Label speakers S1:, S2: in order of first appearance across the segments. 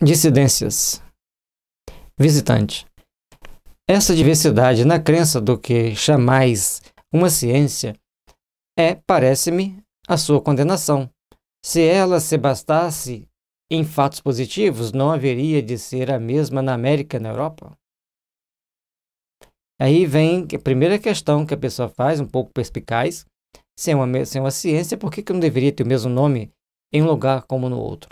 S1: Dissidências. Visitante. Essa diversidade na crença do que chamais uma ciência parece-me, a sua condenação. Se ela se bastasse em fatos positivos, não haveria de ser a mesma na América e na Europa? Aí vem a primeira questão que a pessoa faz, um pouco perspicaz. Se é uma ciência, por que não deveria ter o mesmo nome em um lugar como no outro?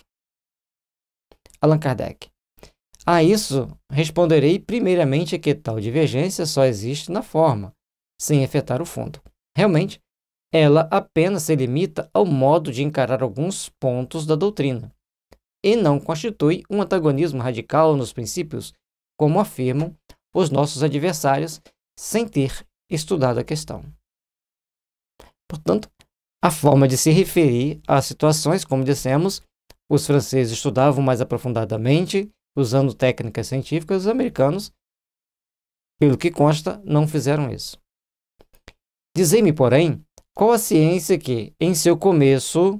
S1: Allan Kardec. A isso responderei primeiramente que tal divergência só existe na forma, sem afetar o fundo. Realmente, ela apenas se limita ao modo de encarar alguns pontos da doutrina, e não constitui um antagonismo radical nos princípios, como afirmam os nossos adversários, sem ter estudado a questão. Portanto, a forma de se referir às situações, como dissemos, os franceses estudavam mais aprofundadamente, usando técnicas científicas, os americanos, pelo que consta, não fizeram isso. Dizei-me, porém, qual a ciência que, em seu começo,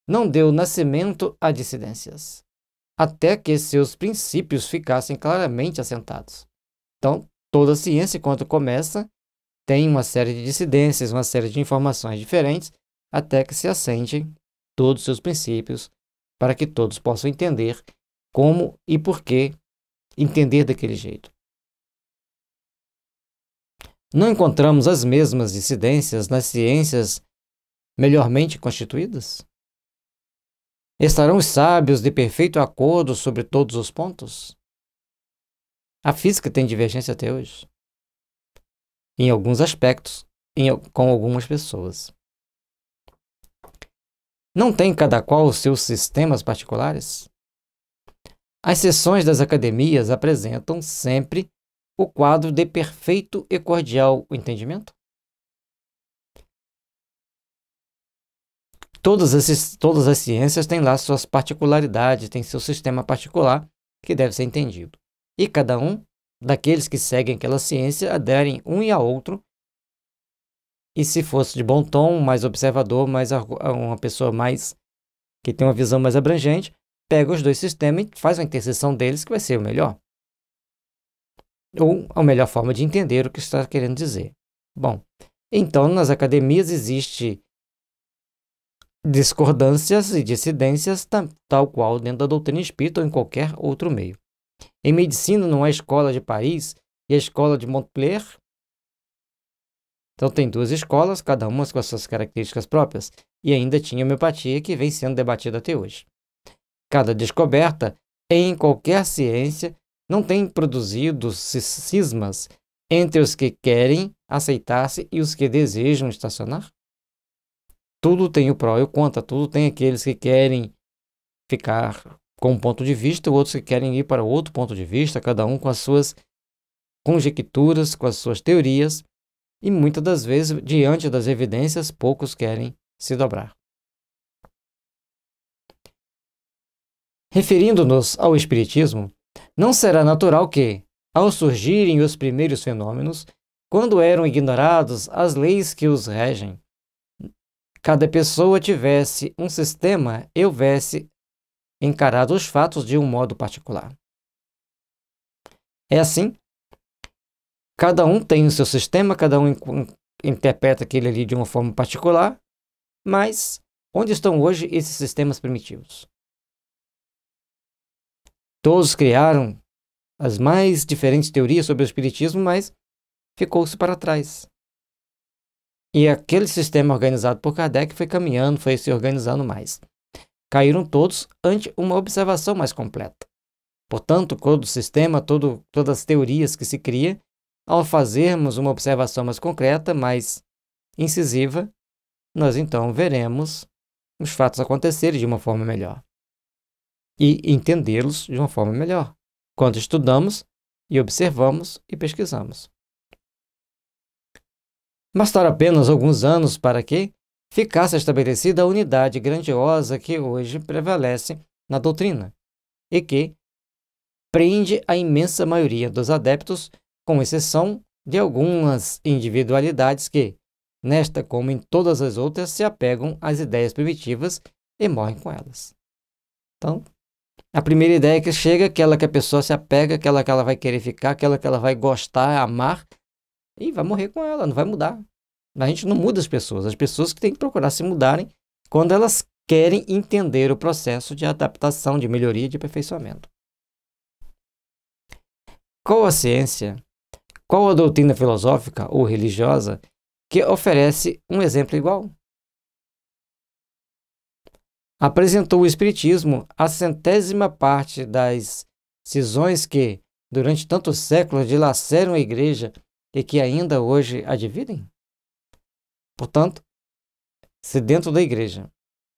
S1: não deu nascimento a dissidências, até que seus princípios ficassem claramente assentados. Então, toda ciência, quando começa, tem uma série de dissidências, uma série de informações diferentes, até que se assentem todos os seus princípios, para que todos possam entender como e por que entender daquele jeito. Não encontramos as mesmas dissidências nas ciências melhormente constituídas? Estarão os sábios de perfeito acordo sobre todos os pontos? A física tem divergência até hoje, em alguns aspectos, com algumas pessoas. Não tem cada qual os seus sistemas particulares? As seções das academias apresentam sempre o quadro de perfeito e cordial entendimento? Todas as ciências têm lá suas particularidades, têm seu sistema particular que deve ser entendido. E cada um daqueles que seguem aquela ciência aderem um e a outro. E se fosse de bom tom, mais observador, uma pessoa que tem uma visão mais abrangente, pega os dois sistemas e faz uma interseção deles que vai ser o melhor. Ou a melhor forma de entender o que está querendo dizer. Bom, então nas academias existe discordâncias e dissidências tal qual dentro da doutrina espírita ou em qualquer outro meio. Em medicina não há escola de Paris e a escola de Montpellier. Então tem duas escolas, cada uma com as suas características próprias, e ainda tinha a homeopatia que vem sendo debatida até hoje. Cada descoberta em qualquer ciência não tem produzido cismas entre os que querem aceitar-se e os que desejam estacionar? Tudo tem o pró e o contra, tudo tem aqueles que querem ficar com um ponto de vista, outros que querem ir para outro ponto de vista, cada um com as suas conjecturas, com as suas teorias, e muitas das vezes, diante das evidências, poucos querem se dobrar. Referindo-nos ao Espiritismo, não será natural que, ao surgirem os primeiros fenômenos, quando eram ignorados as leis que os regem, cada pessoa tivesse um sistema e houvesse encarado os fatos de um modo particular. É assim, cada um tem o seu sistema, cada um interpreta aquele ali de uma forma particular, mas onde estão hoje esses sistemas primitivos? Todos criaram as mais diferentes teorias sobre o Espiritismo, mas ficou-se para trás. E aquele sistema organizado por Kardec foi caminhando, foi se organizando mais. Caíram todos ante uma observação mais completa. Portanto, todo o sistema, todas as teorias que se cria, ao fazermos uma observação mais concreta, mais incisiva, nós então veremos os fatos acontecerem de uma forma melhor. E entendê-los de uma forma melhor, quando estudamos e observamos e pesquisamos. Bastaram apenas alguns anos para que ficasse estabelecida a unidade grandiosa que hoje prevalece na doutrina e que prende a imensa maioria dos adeptos, com exceção de algumas individualidades que, nesta como em todas as outras, se apegam às ideias primitivas e morrem com elas. Então, A primeira ideia que chega, aquela que a pessoa se apega, aquela que ela vai querer ficar, aquela que ela vai gostar, amar, e vai morrer com ela, não vai mudar. A gente não muda as pessoas que têm que procurar se mudarem quando elas querem entender o processo de adaptação, de melhoria, de aperfeiçoamento. Qual a ciência, qual a doutrina filosófica ou religiosa que oferece um exemplo igual? Apresentou o Espiritismo a 100ª parte das cisões que, durante tantos séculos, dilaceram a Igreja e que ainda hoje a dividem? Portanto, se dentro da Igreja,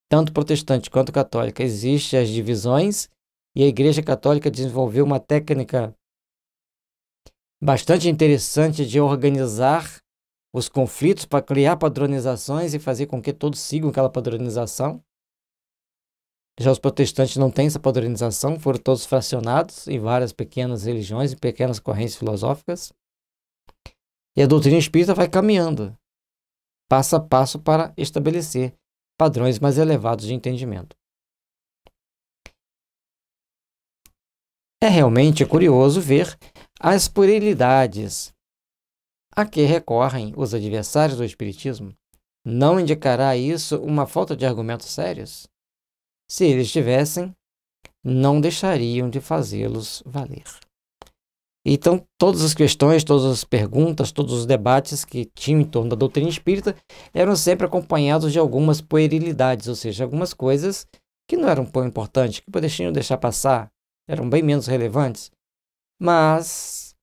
S1: tanto protestante quanto católica, existem as divisões e a Igreja Católica desenvolveu uma técnica bastante interessante de organizar os conflitos para criar padronizações e fazer com que todos sigam aquela padronização. Já os protestantes não têm essa padronização, foram todos fracionados em várias pequenas religiões e pequenas correntes filosóficas. E a doutrina espírita vai caminhando, passo a passo, para estabelecer padrões mais elevados de entendimento. É realmente curioso ver as puerilidades a que recorrem os adversários do Espiritismo. Não indicará isso uma falta de argumentos sérios? Se eles tivessem, não deixariam de fazê-los valer. Então, todas as questões, todas as perguntas, todos os debates que tinham em torno da doutrina espírita eram sempre acompanhados de algumas puerilidades, ou seja, algumas coisas que não eram tão importantes, que poderiam deixar passar, eram bem menos relevantes, mas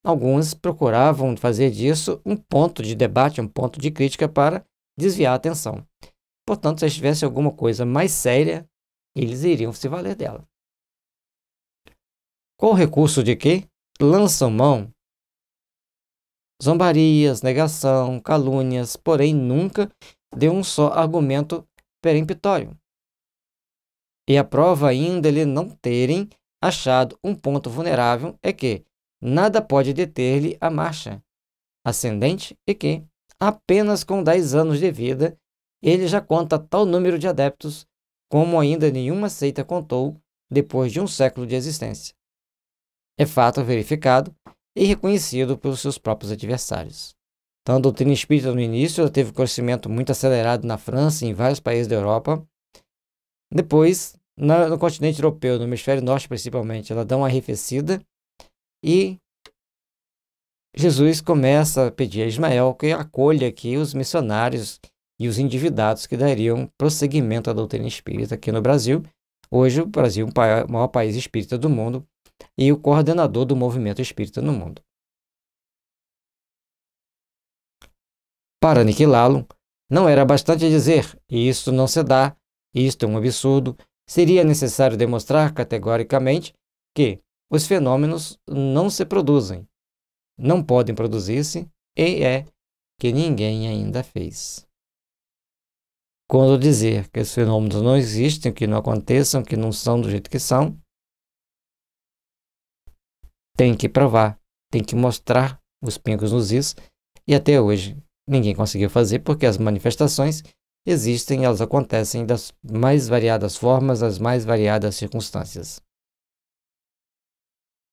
S1: alguns procuravam fazer disso um ponto de debate, um ponto de crítica para desviar a atenção. Portanto, se eles tivessem alguma coisa mais séria, eles iriam se valer dela. Qual o recurso de que lançam mão? Zombarias, negação, calúnias, porém nunca de um só argumento peremptório. E a prova ainda de não terem achado um ponto vulnerável é que nada pode deter-lhe a marcha ascendente e que, apenas com 10 anos de vida, ele já conta tal número de adeptos como ainda nenhuma seita contou depois de um século de existência. É fato verificado e reconhecido pelos seus próprios adversários. Então, a doutrina espírita no início ela teve um crescimento muito acelerado na França e em vários países da Europa. Depois, no continente europeu, no hemisfério norte principalmente, ela dá uma arrefecida e Jesus começa a pedir a Ismael que acolha aqui os missionários e os endividados que dariam prosseguimento à doutrina espírita aqui no Brasil. Hoje, o Brasil é o maior país espírita do mundo e o coordenador do movimento espírita no mundo. Para aniquilá-lo, não era bastante dizer, isto não se dá, isto é um absurdo, seria necessário demonstrar categoricamente que os fenômenos não se produzem, não podem produzir-se, e é que ninguém ainda fez. Quando dizer que os fenômenos não existem, que não aconteçam, que não são do jeito que são, tem que provar, tem que mostrar os pingos nos is, e até hoje ninguém conseguiu fazer porque as manifestações existem, elas acontecem das mais variadas formas, das mais variadas circunstâncias.